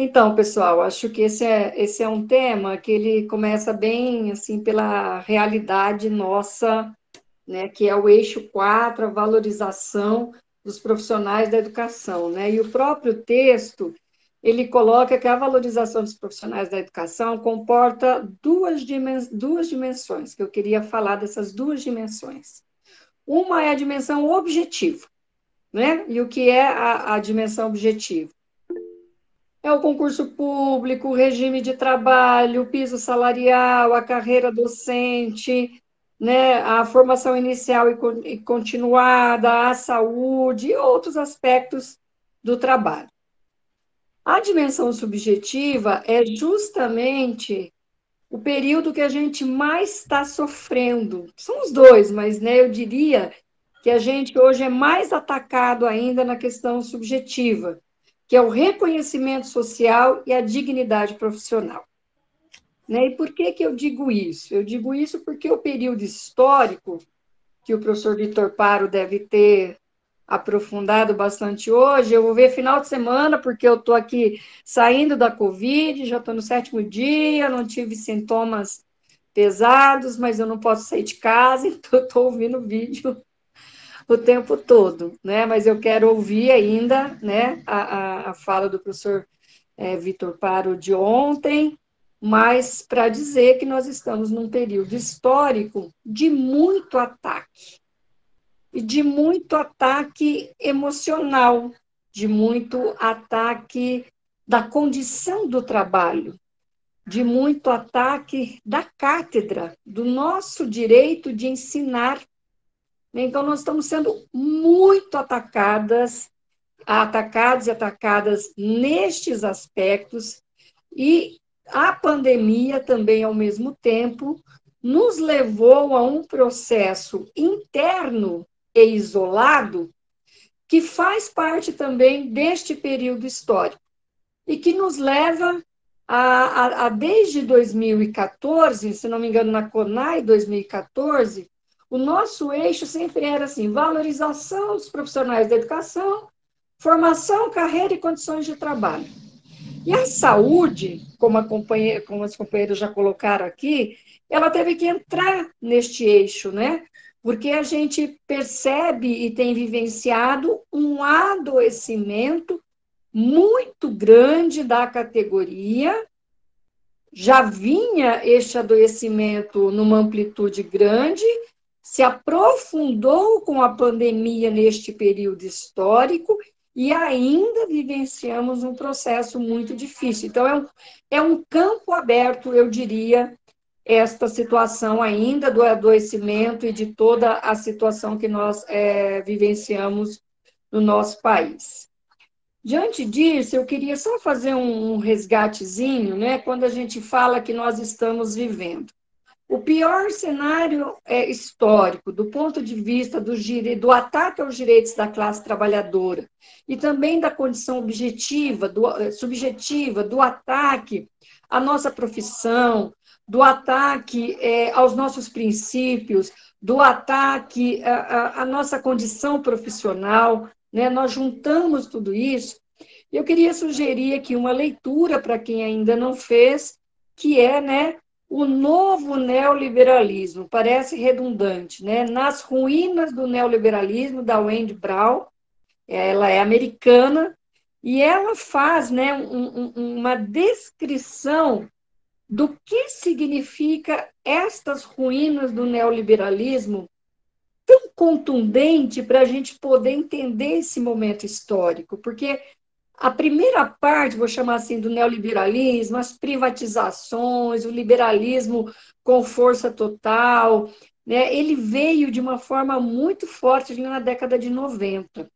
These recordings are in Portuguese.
Então, pessoal, acho que esse é um tema que ele começa bem assim pela realidade nossa, né, que é o eixo 4, a valorização dos profissionais da educação, né? E o próprio texto, ele coloca que a valorização dos profissionais da educação comporta duas dimensões, que eu queria falar dessas duas dimensões. Uma é a dimensão objetiva, né? E o que é a dimensão objetiva? É o concurso público, o regime de trabalho, o piso salarial, a carreira docente, né, a formação inicial e continuada, a saúde e outros aspectos do trabalho. A dimensão subjetiva é justamente o período que a gente mais está sofrendo. São os dois, mas né, eu diria que a gente hoje é mais atacado ainda na questão subjetiva, que é o reconhecimento social e a dignidade profissional. Né? E por que eu digo isso? Eu digo isso porque o período histórico, que o professor Vitor Paro deve ter aprofundado bastante hoje, eu vou ver final de semana, porque eu estou aqui saindo da Covid, já estou no 7º dia, não tive sintomas pesados, mas eu não posso sair de casa, então eu estou ouvindo vídeo o tempo todo, né? Mas eu quero ouvir ainda, né, a fala do professor Vitor Paro de ontem, mas para dizer que nós estamos num período histórico de muito ataque, e de muito ataque emocional, de muito ataque da condição do trabalho, de muito ataque da cátedra, do nosso direito de ensinar. Então, nós estamos sendo muito atacados e atacadas nestes aspectos, e a pandemia também, ao mesmo tempo, nos levou a um processo interno e isolado que faz parte também deste período histórico e que nos leva desde 2014, se não me engano, na CONAI 2014, o nosso eixo sempre era assim: valorização dos profissionais da educação, formação, carreira e condições de trabalho. E a saúde, como as companheiras já colocaram aqui, ela teve que entrar neste eixo, né? Porque a gente percebe e tem vivenciado um adoecimento muito grande da categoria. Já vinha este adoecimento numa amplitude grande, se aprofundou com a pandemia neste período histórico e ainda vivenciamos um processo muito difícil. Então, é um campo aberto, eu diria, esta situação ainda do adoecimento e de toda a situação que nós vivenciamos no nosso país. Diante disso, eu queria só fazer um resgatezinho, né, quando a gente fala que nós estamos vivendo o pior cenário histórico, do ponto de vista do ataque aos direitos da classe trabalhadora, e também da condição subjetiva, do ataque à nossa profissão, do ataque aos nossos princípios, do ataque à nossa condição profissional, né? Nós juntamos tudo isso. Eu queria sugerir aqui uma leitura para quem ainda não fez, que é, né, o novo neoliberalismo. Parece redundante, né? Nas ruínas do neoliberalismo, da Wendy Brown, ela é americana, e ela faz, né, uma descrição do que significa estas ruínas do neoliberalismo, tão contundente para a gente poder entender esse momento histórico, porque a primeira parte, vou chamar assim, do neoliberalismo, as privatizações, o liberalismo com força total, né, ele veio de uma forma muito forte ali na década de 90.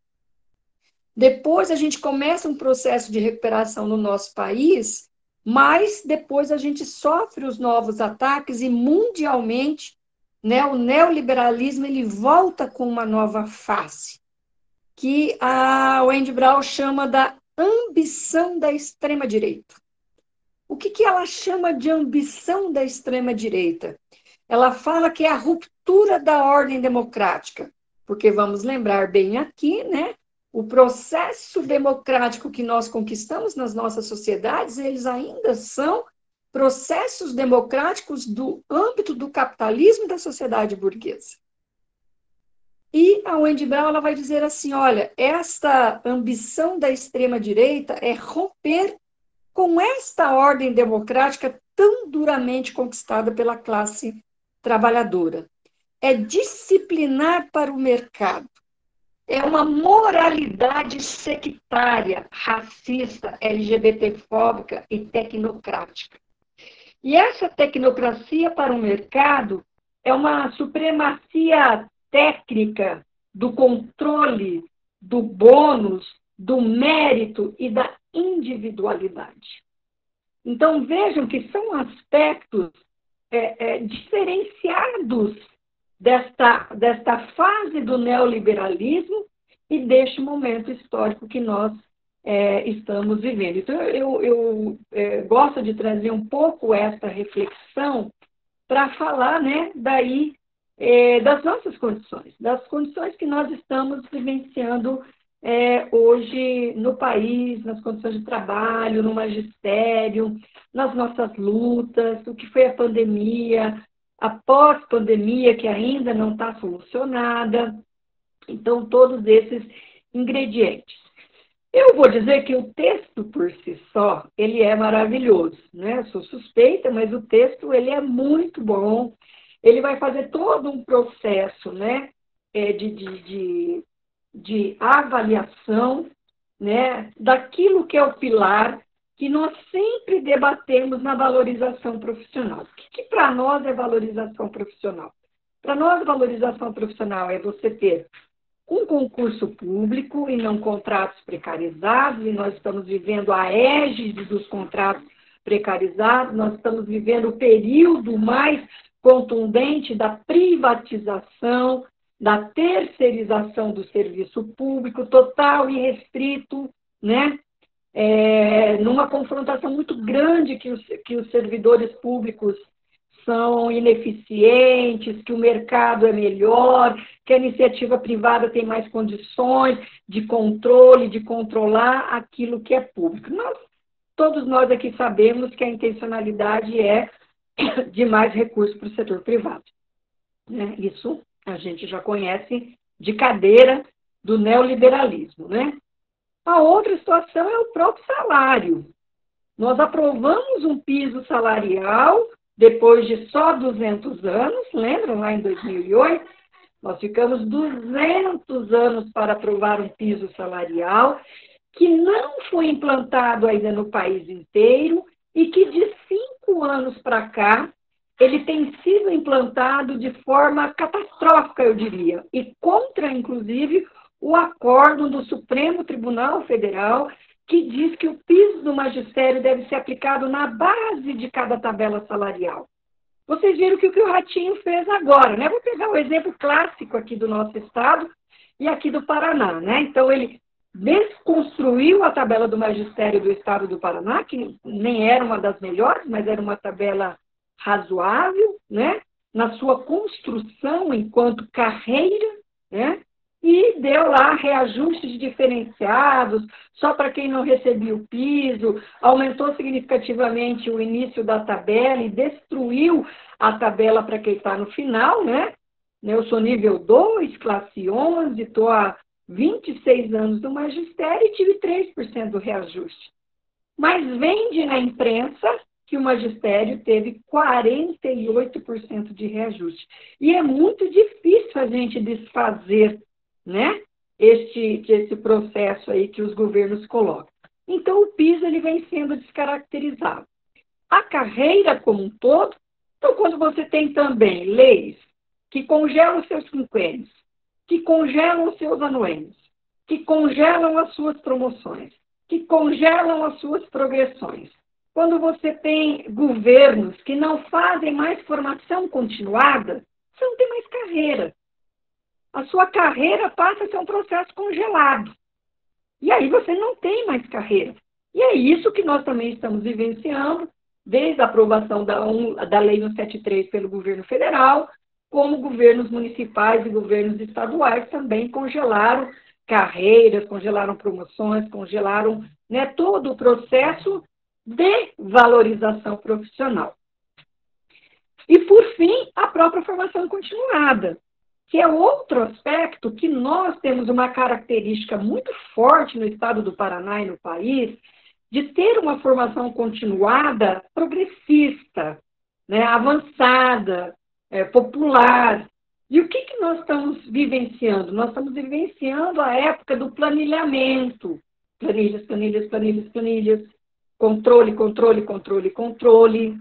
Depois a gente começa um processo de recuperação no nosso país, mas depois a gente sofre os novos ataques e mundialmente, né, o neoliberalismo ele volta com uma nova face, que a Wendy Brown chama da ambição da extrema-direita. O que ela chama de ambição da extrema-direita? Ela fala que é a ruptura da ordem democrática, porque vamos lembrar bem aqui, né? o processo democrático que nós conquistamos nas nossas sociedades, eles ainda são processos democráticos do âmbito do capitalismo e da sociedade burguesa. E a Wendy Brown ela vai dizer assim, olha, esta ambição da extrema-direita é romper com esta ordem democrática tão duramente conquistada pela classe trabalhadora. É disciplinar para o mercado. É uma moralidade sectária, racista, LGBTfóbica e tecnocrática. E essa tecnocracia para o mercado é uma supremacia técnica do controle, do bônus, do mérito e da individualidade. Então, vejam que são aspectos diferenciados desta fase do neoliberalismo e deste momento histórico que nós estamos vivendo. Então, eu gosto de trazer um pouco essa reflexão para falar, né, daí das nossas condições, das condições que nós estamos vivenciando hoje no país, nas condições de trabalho, no magistério, nas nossas lutas, o que foi a pandemia, a pós-pandemia que ainda não está solucionada. Então, todos esses ingredientes. Eu vou dizer que o texto por si só, ele é maravilhoso, né? Eu sou suspeita, mas o texto, ele é muito bom. Ele vai fazer todo um processo, né, de avaliação, né, daquilo que é o pilar que nós sempre debatemos na valorização profissional. O que para nós é valorização profissional? Para nós, valorização profissional é você ter um concurso público e não contratos precarizados, e nós estamos vivendo a égide dos contratos precarizados, nós estamos vivendo o período mais contundente da privatização, da terceirização do serviço público, total e restrito, né? Numa confrontação muito grande que os servidores públicos são ineficientes, que o mercado é melhor, que a iniciativa privada tem mais condições de controle, de controlar aquilo que é público. Todos nós aqui sabemos que a intencionalidade é de mais recursos para o setor privado, né? Isso a gente já conhece de cadeira do neoliberalismo, né? A outra situação é o próprio salário. Nós aprovamos um piso salarial depois de só 200 anos, lembram lá em 2008? Nós ficamos 200 anos para aprovar um piso salarial que não foi implantado ainda no país inteiro e que de 5 anos para cá ele tem sido implantado de forma catastrófica, eu diria, e contra, inclusive, o acordo do Supremo Tribunal Federal, que diz que o piso do magistério deve ser aplicado na base de cada tabela salarial. Vocês viram que o Ratinho fez agora, né? Vou pegar o exemplo clássico aqui do nosso estado e aqui do Paraná, né? Então, ele desconstruiu a tabela do magistério do estado do Paraná, que nem era uma das melhores, mas era uma tabela razoável, né? Na sua construção enquanto carreira, né? E deu lá reajustes diferenciados, só para quem não recebia o piso, aumentou significativamente o início da tabela e destruiu a tabela para quem está no final, né? Eu sou nível 2, classe 11, estou há 26 anos no magistério e tive 3% do reajuste. Mas vende na imprensa que o magistério teve 48% de reajuste. E é muito difícil a gente desfazer, né, esse processo aí que os governos colocam. Então, o piso ele vem sendo descaracterizado. A carreira como um todo, então, quando você tem também leis que congelam os seus quinquênios, que congelam os seus anuênios, que congelam as suas promoções, que congelam as suas progressões. Quando você tem governos que não fazem mais formação continuada, você não tem mais carreira. A sua carreira passa a ser um processo congelado. E aí você não tem mais carreira. E é isso que nós também estamos vivenciando, desde a aprovação da Lei 173 pelo governo federal, como governos municipais e governos estaduais também congelaram carreiras, congelaram promoções, congelaram, né, todo o processo de valorização profissional. E, por fim, a própria formação continuada, que é outro aspecto que nós temos uma característica muito forte no estado do Paraná e no país, de ter uma formação continuada progressista, né, avançada, popular. E o que nós estamos vivenciando? Nós estamos vivenciando a época do planilhamento. Planilhas, planilhas, planilhas, planilhas. Controle, controle, controle, controle.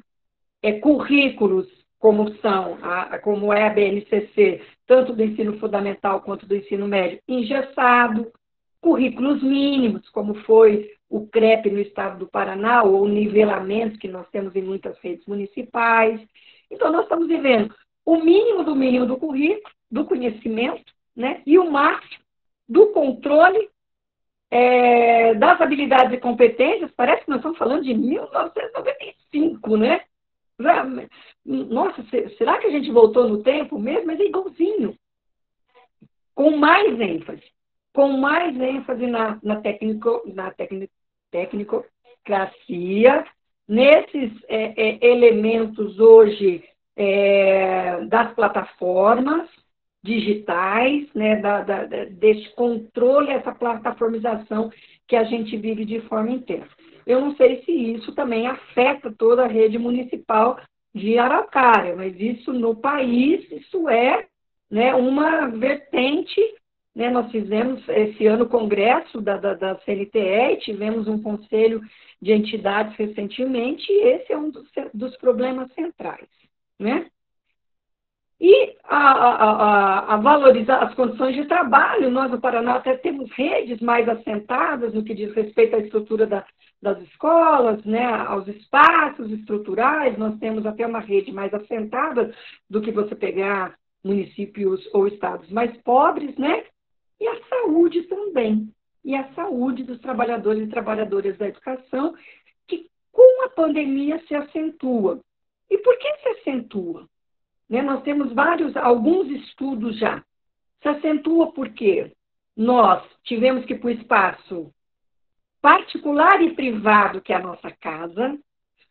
Currículos, como é a BNCC, tanto do ensino fundamental quanto do ensino médio, engessado. Currículos mínimos, como foi o CREP no estado do Paraná, ou o nivelamento que nós temos em muitas redes municipais. Então, nós estamos vivendo o mínimo do currículo, do conhecimento, né, e o máximo do controle das habilidades e competências. Parece que nós estamos falando de 1995, né? Nossa, será que a gente voltou no tempo mesmo? Mas é igualzinho. Com mais ênfase na tecnicocracia, nesses elementos hoje das plataformas digitais, né, desse controle, essa plataformização que a gente vive de forma intensa. Eu não sei se isso também afeta toda a rede municipal de Araucária, mas isso no país, isso é, né, uma vertente, né? Nós fizemos esse ano o congresso da CNTE e tivemos um conselho de entidades recentemente, e esse é um dos problemas centrais, né? E a valorizar as condições de trabalho, nós no Paraná até temos redes mais assentadas no que diz respeito à estrutura das escolas, né, aos espaços estruturais, nós temos até uma rede mais assentada do que você pegar municípios ou estados mais pobres, né? E a saúde também. E a saúde dos trabalhadores e trabalhadoras da educação, que com a pandemia se acentua. E por que se acentua? Né? Nós temos alguns estudos já. Se acentua porque nós tivemos que ir para o espaço particular e privado, que é a nossa casa.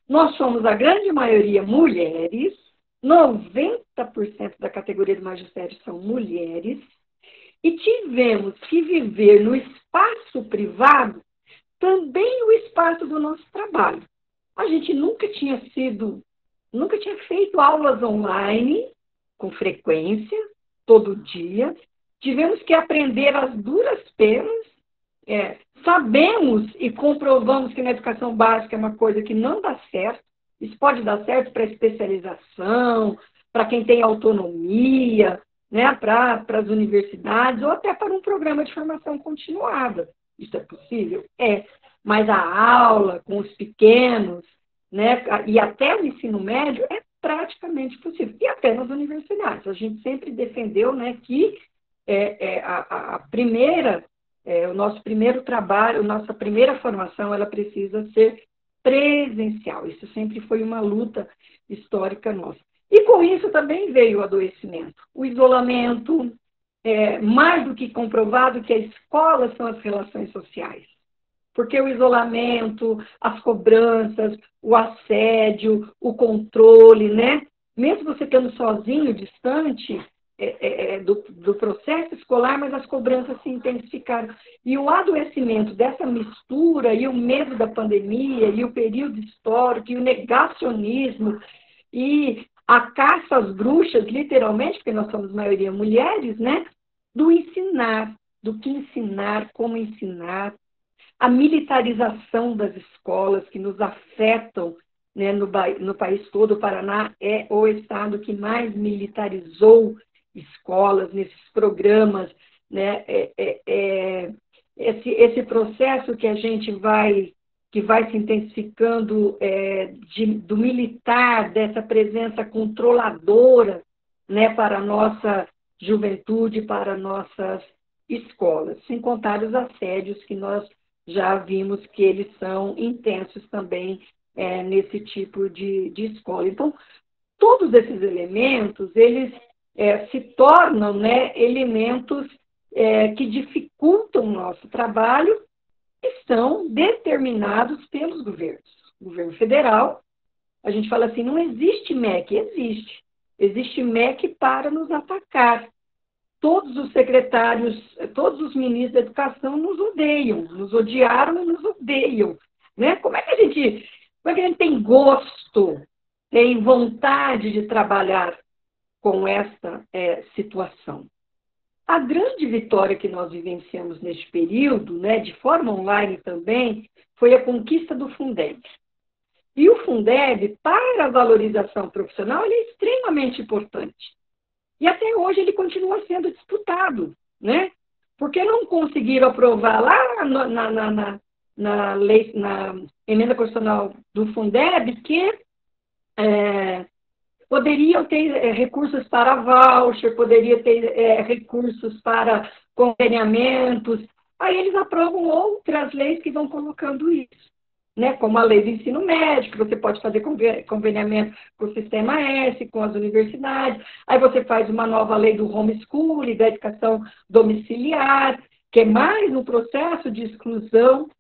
Nós somos, a grande maioria, mulheres. 90% da categoria do magistério são mulheres. E tivemos que viver no espaço privado também o espaço do nosso trabalho. A gente nunca tinha feito aulas online com frequência, todo dia. Tivemos que aprender às duras penas. Sabemos e comprovamos que na educação básica é uma coisa que não dá certo. Isso pode dar certo para especialização, para quem tem autonomia, né, para as universidades, ou até para um programa de formação continuada. Isso é possível? Mas a aula com os pequenos, né, e até o ensino médio é praticamente possível. E até nas universidades. A gente sempre defendeu, né, que o nosso primeiro trabalho, a nossa primeira formação, ela precisa ser presencial. Isso sempre foi uma luta histórica nossa. E com isso também veio o adoecimento. O isolamento, mais do que comprovado que as escolas são as relações sociais. Porque o isolamento, as cobranças, o assédio, o controle, né? Mesmo você estando sozinho, distante do processo escolar, mas as cobranças se intensificaram. E o adoecimento dessa mistura, e o medo da pandemia, e o período histórico, e o negacionismo, e a caça às bruxas, literalmente, porque nós somos maioria mulheres, né? Do ensinar, do que ensinar, como ensinar, a militarização das escolas que nos afetam, né, no país todo. O Paraná é o estado que mais militarizou escolas nesses programas, né? Esse processo que a gente que vai se intensificando do militar, dessa presença controladora, né, para a nossa juventude, para nossas escolas, sem contar os assédios que nós já vimos que eles são intensos também nesse tipo de escola. Então, todos esses elementos, eles se tornam, né, elementos que dificultam o nosso trabalho e são determinados pelos governos. O governo federal, a gente fala assim, não existe MEC, existe. Existe MEC para nos atacar. Todos os secretários, todos os ministros da educação nos odeiam, nos odiaram e nos odeiam. Né? Como é que a gente tem gosto, tem vontade de trabalhar com essa situação? A grande vitória que nós vivenciamos neste período, né, de forma online também, foi a conquista do Fundeb. E o Fundeb, para a valorização profissional, ele é extremamente importante. E até hoje ele continua sendo disputado, né? Porque não conseguiram aprovar lá na lei, na emenda constitucional do Fundeb que poderiam ter recursos para voucher, poderia ter recursos para conveniamentos. Aí eles aprovam outras leis que vão colocando isso. Né, como a lei do ensino médio, que você pode fazer conveniamento com o Sistema S, com as universidades. Aí você faz uma nova lei do homeschooling, da educação domiciliar, que é mais um processo de exclusão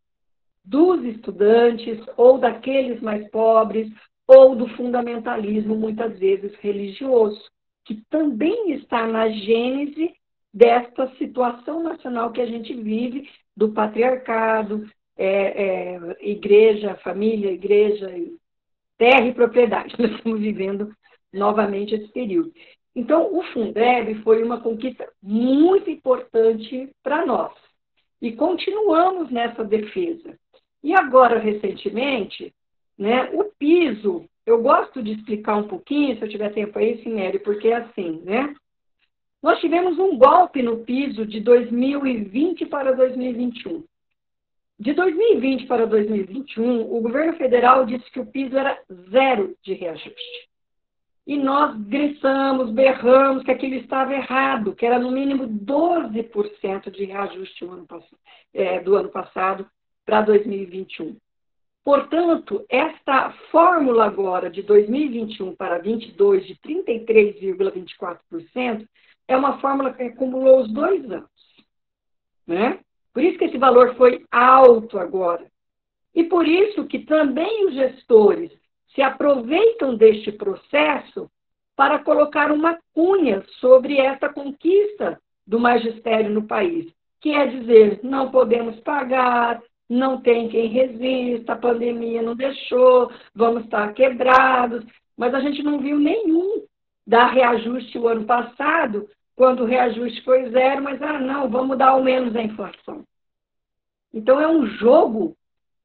dos estudantes ou daqueles mais pobres, ou do fundamentalismo, muitas vezes religioso, que também está na gênese desta situação nacional que a gente vive, do patriarcado, igreja, família, igreja, terra e propriedade. Nós estamos vivendo novamente esse período. Então, o Fundeb foi uma conquista muito importante para nós. E continuamos nessa defesa. E agora, recentemente, né, o piso, eu gosto de explicar um pouquinho, se eu tiver tempo aí, Sinério, porque é assim, né? Nós tivemos um golpe no piso de 2020 para 2021. De 2020 para 2021, o governo federal disse que o piso era 0 de reajuste. E nós gritamos, berramos que aquilo estava errado, que era no mínimo 12% de reajuste do ano passado para 2021. Portanto, esta fórmula agora de 2021 para 2022 de 33,24% é uma fórmula que acumulou os 2 anos, né? Por isso que esse valor foi alto agora. E por isso que também os gestores se aproveitam deste processo para colocar uma cunha sobre essa conquista do magistério no país, que é dizer, não podemos pagar, não tem quem resista, a pandemia não deixou, vamos estar quebrados, mas a gente não viu nenhum dar reajuste o ano passado, quando o reajuste foi 0, mas, não, vamos dar ao menos a inflação. Então, é um jogo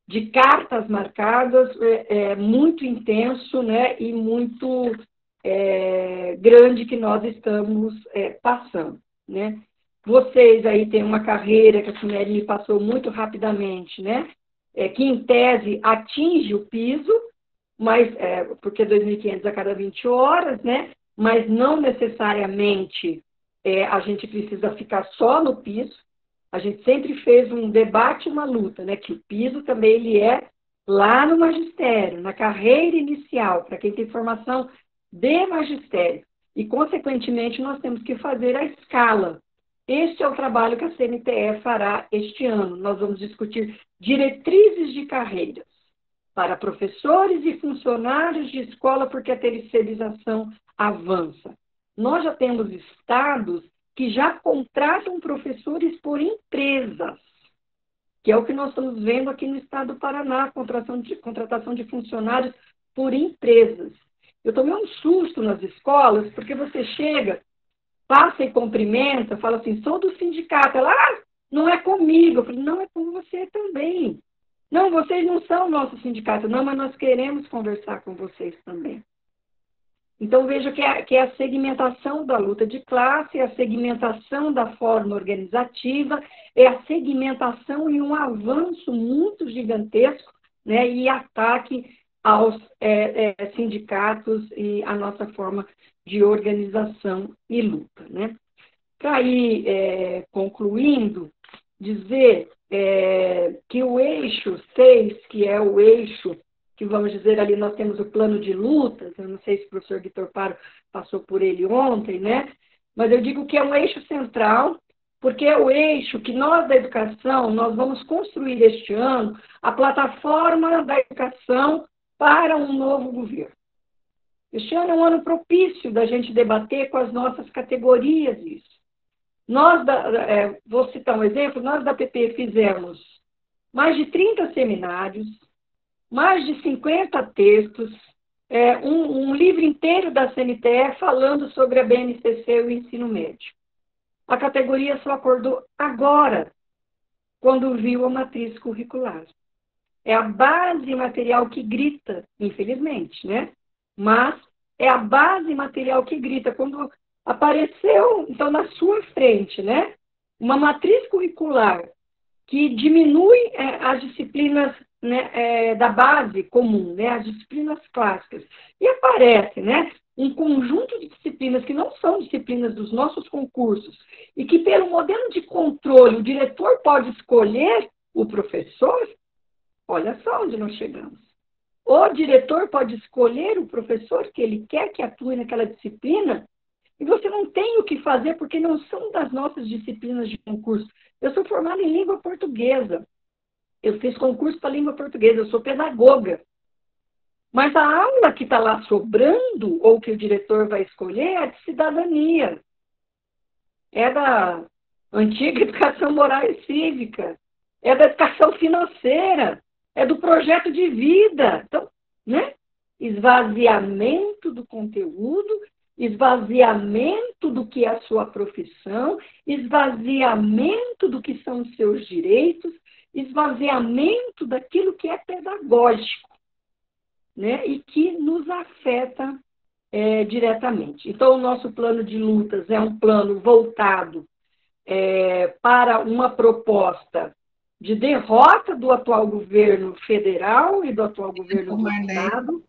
de cartas marcadas muito intenso, né, e muito grande que nós estamos passando, né. Vocês aí têm uma carreira que a Sinéria me passou muito rapidamente, né, que em tese atinge o piso, mas, porque é 2.500 a cada 20 horas, né, mas não necessariamente a gente precisa ficar só no piso. A gente sempre fez um debate e uma luta, né, que o piso também ele é lá no magistério, na carreira inicial, para quem tem formação de magistério. E, consequentemente, nós temos que fazer a escala. Este é o trabalho que a CNTE fará este ano. Nós vamos discutir diretrizes de carreiras para professores e funcionários de escola, porque a terceirização avança. Nós já temos estados que já contratam professores por empresas, que é o que nós estamos vendo aqui no estado do Paraná, contratação de funcionários por empresas. Eu tomei um susto nas escolas, porque você chega, passa e cumprimenta, fala assim, sou do sindicato. Ela, não é comigo. Eu falei, não, é com você também. Não, vocês não são nosso sindicato. Não, mas nós queremos conversar com vocês também. Então, veja que é a segmentação da luta de classe, é a segmentação da forma organizativa, é a segmentação e um avanço muito gigantesco, né, e ataque aos sindicatos e a nossa forma de organização e luta. Né? Para ir concluindo, dizer que o eixo 6, que é o eixo que vamos dizer ali, nós temos o plano de lutas, eu não sei se o professor Vitor Paro passou por ele ontem, né? Mas eu digo que é um eixo central porque é o eixo que nós da educação, nós vamos construir este ano a plataforma da educação para um novo governo. Este ano é um ano propício da gente debater com as nossas categorias isso. Nós, vou citar um exemplo, nós da PP fizemos mais de 30 seminários, mais de 50 textos, um livro inteiro da CNTE falando sobre a BNCC e o ensino médio. A categoria só acordou agora, quando viu a matriz curricular. É a base material que grita, infelizmente, né? Mas é a base material que grita. Quando apareceu, então, na sua frente, né? Uma matriz curricular que diminui as disciplinas, né, da base comum, né? As disciplinas clássicas. E aparece, né? Um conjunto de disciplinas que não são disciplinas dos nossos concursos e que, pelo modelo de controle, o diretor pode escolher o professor. Olha só onde nós chegamos. O diretor pode escolher o professor que ele quer que atue naquela disciplina e você não tem o que fazer porque não são das nossas disciplinas de concurso. Eu sou formada em língua portuguesa. Eu fiz concurso para língua portuguesa, eu sou pedagoga. Mas a aula que está lá sobrando, ou que o diretor vai escolher, é de cidadania. É da antiga educação moral e cívica. É da educação financeira. É do projeto de vida. Então, né? Esvaziamento do conteúdo, esvaziamento do que é a sua profissão, esvaziamento do que são os seus direitos, esvaziamento daquilo que é pedagógico, né? E que nos afeta diretamente. Então, o nosso plano de lutas é um plano voltado para uma proposta de derrota do atual governo federal e do atual governo do Estado,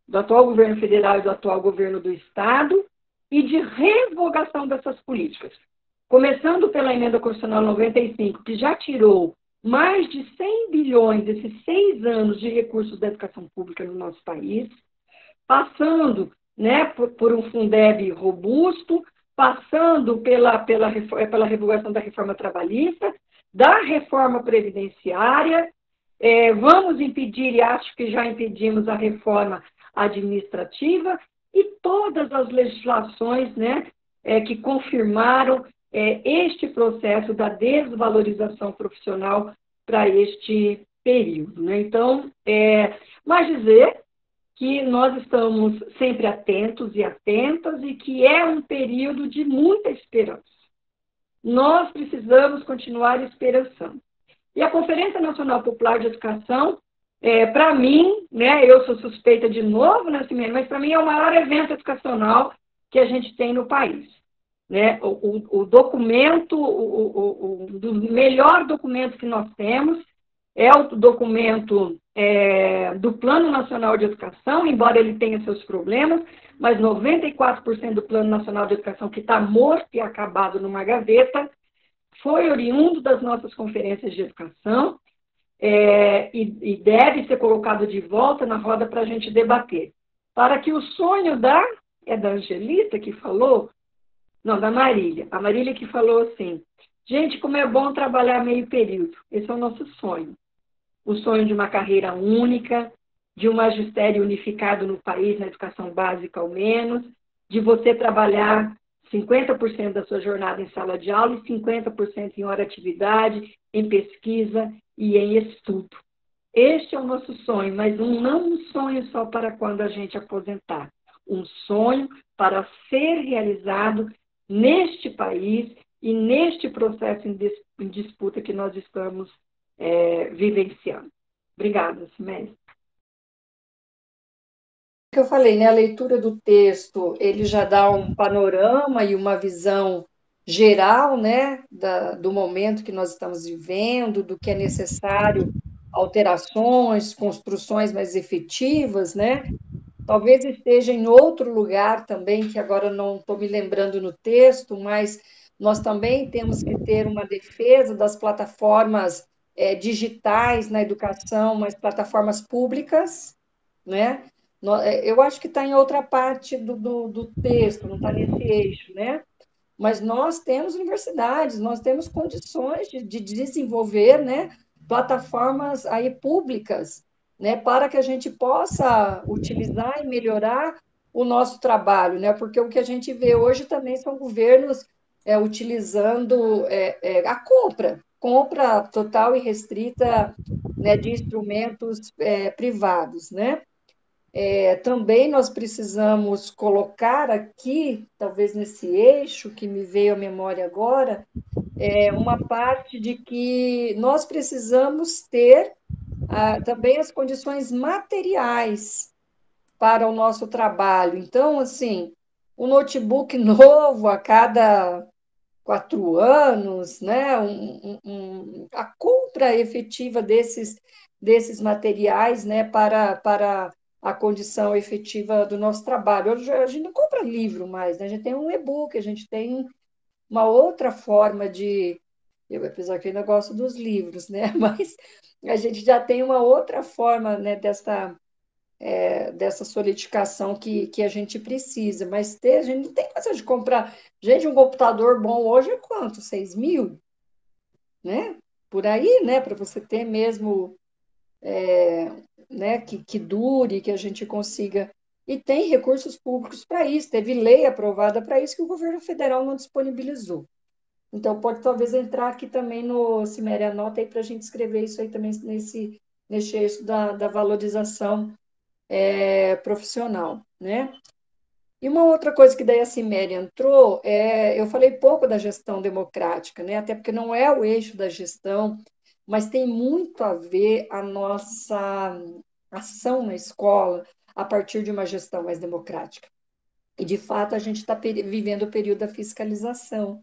do atual governo federal e do atual governo do Estado, e de revogação dessas políticas. Começando pela emenda constitucional 95, que já tirou mais de 100 bilhões desses 6 anos de recursos da educação pública no nosso país, passando, né, por um Fundeb robusto, passando pela revogação da reforma trabalhista, da reforma previdenciária, vamos impedir, e acho que já impedimos, a reforma administrativa e todas as legislações, né, que confirmaram este processo da desvalorização profissional para este período, né? Então, mas dizer que nós estamos sempre atentos e atentas e que é um período de muita esperança. Nós precisamos continuar esperançando. E a Conferência Nacional Popular de Educação, para mim, né, eu sou suspeita de novo, mas para mim é o maior evento educacional que a gente tem no país. Né? O documento, o melhor documento que nós temos é o documento do Plano Nacional de Educação, embora ele tenha seus problemas, mas 94% do Plano Nacional de Educação, que está morto e acabado numa gaveta, foi oriundo das nossas conferências de educação e deve ser colocado de volta na roda para a gente debater. Para que o sonho da Angelita que falou, não, da Marília. A Marília que falou assim, gente, como é bom trabalhar meio período. Esse é o nosso sonho. O sonho de uma carreira única, de um magistério unificado no país, na educação básica ao menos, de você trabalhar 50% da sua jornada em sala de aula e 50% em hora atividade, em pesquisa e em estudo. Este é o nosso sonho, mas não um sonho só para quando a gente aposentar. Um sonho para ser realizado neste país e neste processo em disputa que nós estamos vivenciando. Obrigada, Simésio. Que eu falei, né? A leitura do texto, ele já dá um panorama e uma visão geral, né, do momento que nós estamos vivendo, do que é necessário, alterações, construções mais efetivas, né? Talvez esteja em outro lugar também, que agora não estou me lembrando no texto, mas nós também temos que ter uma defesa das plataformas digitais na educação, mas plataformas públicas, né? Eu acho que está em outra parte do texto, não está nesse eixo, né? mas nós temos universidades, nós temos condições de desenvolver, né, plataformas aí públicas, né, para que a gente possa utilizar e melhorar o nosso trabalho, né, porque o que a gente vê hoje também são governos utilizando a compra total e restrita, né, de instrumentos privados, né? Também nós precisamos colocar aqui, talvez nesse eixo que me veio à memória agora, uma parte de que nós precisamos ter também as condições materiais para o nosso trabalho. Então, assim, um notebook novo a cada 4 anos, né? A compra efetiva desses materiais, né? Para a condição efetiva do nosso trabalho. Hoje a gente não compra livro mais, né? A gente tem um e-book, a gente tem uma outra forma de. Eu, apesar que eu ainda gosto dos livros, né? Mas a gente já tem uma outra forma, né, dessa solidificação que a gente precisa. Mas a gente não tem coisa de comprar. Gente, um computador bom hoje é quanto? 6.000, né? Por aí, né? Para você ter mesmo, né? Que dure, que a gente consiga. E tem recursos públicos para isso. Teve lei aprovada para isso que o governo federal não disponibilizou. Então, pode talvez entrar aqui também no Ciméria, anota aí para a gente escrever isso aí também nesse eixo da valorização profissional, né? E uma outra coisa que daí a Ciméria entrou, eu falei pouco da gestão democrática, né? Até porque não é o eixo da gestão, mas tem muito a ver a nossa ação na escola a partir de uma gestão mais democrática. E, de fato, a gente está vivendo o período da fiscalização.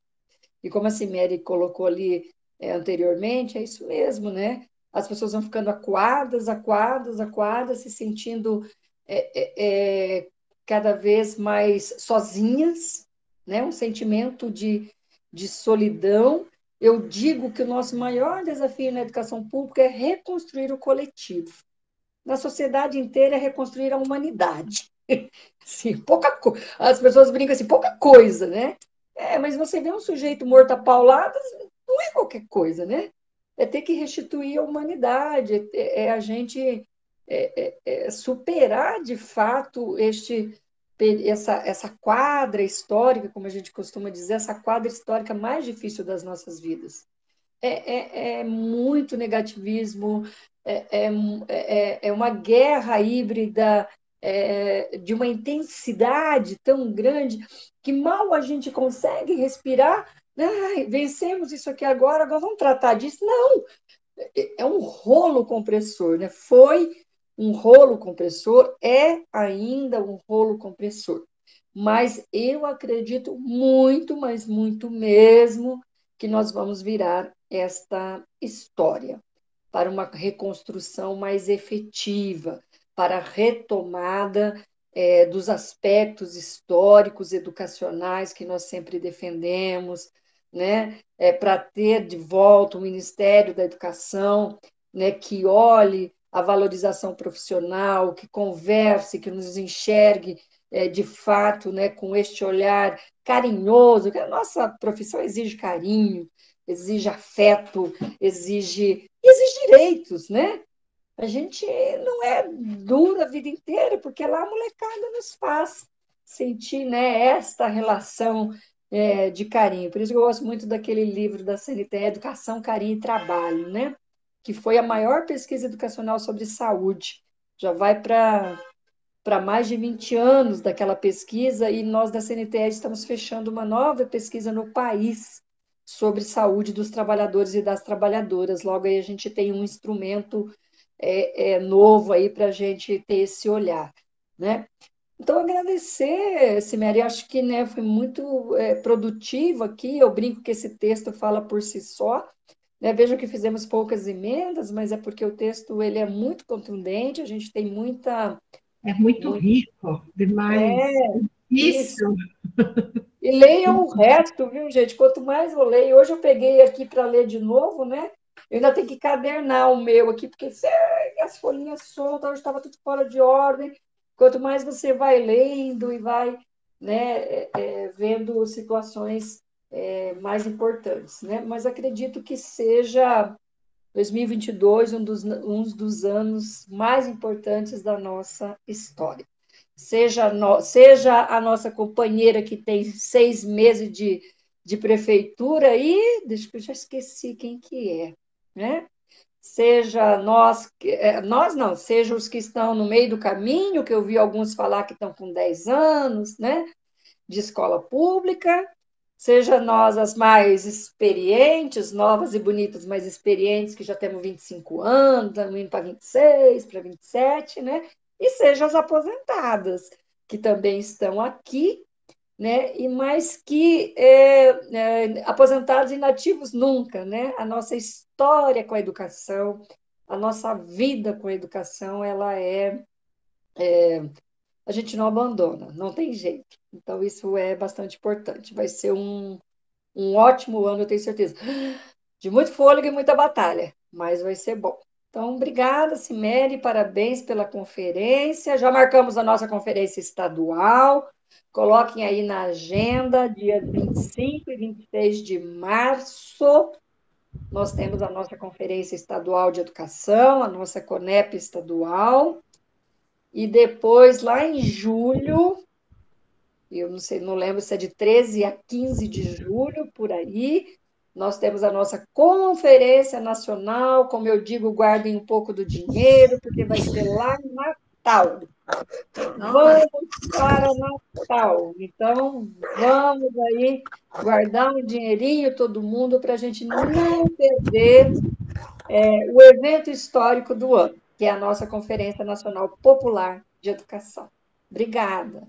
E como a Cimeri colocou ali anteriormente, é isso mesmo, né? As pessoas vão ficando acuadas, acuadas, acuadas, se sentindo é, é, cada vez mais sozinhas, né? Um sentimento de solidão. Eu digo que o nosso maior desafio na educação pública é reconstruir o coletivo. Na sociedade inteira é reconstruir a humanidade. Sim, as pessoas brincam assim, pouca coisa, né? Mas você vê um sujeito morto a pauladas, não é qualquer coisa, né? É ter que restituir a humanidade, a gente superar de fato essa quadra histórica, como a gente costuma dizer, essa quadra histórica mais difícil das nossas vidas. É muito negativismo, é uma guerra híbrida, de uma intensidade tão grande que mal a gente consegue respirar. Ai, vencemos isso aqui agora vamos tratar disso. Não, é um rolo compressor, né? Foi um rolo compressor, é ainda um rolo compressor. Mas eu acredito muito, mas muito mesmo, que nós vamos virar esta história para uma reconstrução mais efetiva, para a retomada dos aspectos históricos, educacionais que nós sempre defendemos, né? Para ter de volta o Ministério da Educação, né? Que olhe a valorização profissional, que converse, que nos enxergue de fato, né? Com este olhar carinhoso, que a nossa profissão exige carinho, exige afeto, exige direitos, né? A gente não é dura a vida inteira, porque lá a molecada nos faz sentir, né, esta relação de carinho. Por isso que eu gosto muito daquele livro da CNTE, Educação, Carinho e Trabalho, né? Que foi a maior pesquisa educacional sobre saúde. Já vai para mais de 20 anos daquela pesquisa, e nós da CNTE estamos fechando uma nova pesquisa no país sobre saúde dos trabalhadores e das trabalhadoras. Logo aí a gente tem um instrumento novo aí para a gente ter esse olhar, né? Então, agradecer, Simere, acho que, né, foi muito produtivo aqui. Eu brinco que esse texto fala por si só, né? Vejo que fizemos poucas emendas, mas é porque o texto ele é muito contundente, a gente tem É muito muito, rico, demais. isso. Isso. E leiam o resto, viu, gente? Quanto mais eu leio, hoje eu peguei aqui para ler de novo, né? Eu ainda tenho que cadernar o meu aqui, porque as folhinhas soltas, hoje estava tudo fora de ordem. Quanto mais você vai lendo e vai né, vendo situações mais importantes, né? Mas acredito que seja 2022 um dos anos mais importantes da nossa história. Seja a nossa companheira que tem 6 meses de prefeitura, e deixa eu já esqueci quem que é, né? Seja nós não, seja os que estão no meio do caminho, que eu vi alguns falar que estão com 10 anos, né, de escola pública, seja nós as mais experientes, novas e bonitas, mais experientes, que já temos 25 anos, estamos indo para 26, para 27, né, e seja as aposentadas, que também estão aqui, né? E mais que aposentados e inativos nunca, né? A nossa história com a educação, a nossa vida com a educação, a gente não abandona, não tem jeito. Então, isso é bastante importante. Vai ser um ótimo ano, eu tenho certeza. De muito fôlego e muita batalha, mas vai ser bom. Então, obrigada, Cimere, parabéns pela conferência. Já marcamos a nossa conferência estadual. Coloquem aí na agenda, dia 25 e 26 de março. Nós temos a nossa Conferência Estadual de Educação, a nossa CONEP estadual. E depois, lá em julho, eu não sei, não lembro se é de 13 a 15 de julho, por aí, nós temos a nossa Conferência Nacional, como eu digo, guardem um pouco do dinheiro, porque vai ser lá em Natal. Vamos para Natal. Então, vamos aí guardar um dinheirinho, todo mundo, para a gente não perder o evento histórico do ano, que é a nossa Conferência Nacional Popular de Educação. Obrigada.